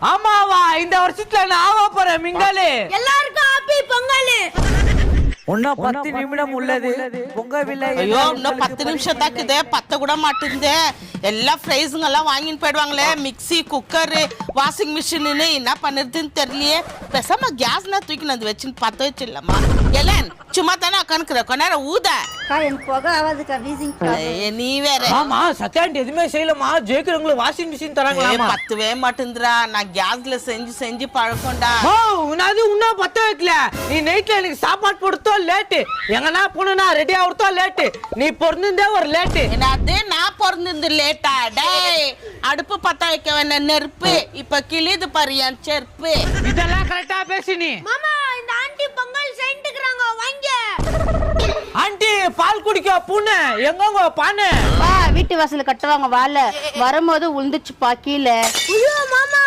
ஆமாவா இந்த வருஷத்துல நான் ஆவா போறேன் மிங்காலு. எல்லாருக்கும் ஹாப்பி பொங்கல். இன்னும் 10 நிமிடம் உள்ளது பொங்கவில்லை. ஐயோ இன்னும் 10 நிமிஷம் தாக்குதே, 10 கூட மாட்டுந்தே. எல்லா ஃப்ரைஸுங்க எல்லாம் வாங்கின்னு போயிடுவாங்களே. மிக்சி, குக்கரு, வாஷிங் மிஷின்னு என்ன பண்ணுறதுன்னு தெரியலையே. பேசாம கேஸ்னா தூக்கி வந்து வச்சுன்னு பற்ற வச்சிடலாமா? எலன் சும்மா தானே உட்காந்துக்கிற, கொஞ்ச நேரம் ஊத. எனக்கு புகை ஆகாதுக்கா, வீசிங். நீ வேற. ஆமா சத்யாண்டி எதுவுமே செய்யலமா, ஜெயிக்கிறவங்களுக்கு வாஷிங் மிஷின் தராங்களா? பத்துவே மாட்டேந்துரா. நான் கேஸ்ல செஞ்சு செஞ்சு பழக்கம்டா. உன்னாது இன்னும் பத்த வைக்கல. நீ நைட்ல எனக்கு சாப்பாடு போடுத்தோ லேட்டு, எங்கன்னா போனா ரெடி ஆகுறதோ லேட்டு, நீ பிறந்தே ஒரு லேட்டு. அதே நான் பிறந்திருந்து லேட்டா? டேய் அடுப்பு பத்த வைக்க வேணாம், நெருப்பு இப்ப கிளிது பாரு என் செருப்பு. இதெல்லாம் கரெக்டா பேசி நீ. மாமா இந்த ஆண்டி பொங்கல் செஞ்சுக்கறாங்க, வாங்க. ஆண்டி பால் குடிக்க பூனை எங்கங்க பானை? வீட்டு வாசல்ல கட்டுவாங்க வாழை, வரும்போது உளுந்துச்சு கீழே. ஐயோ மாமா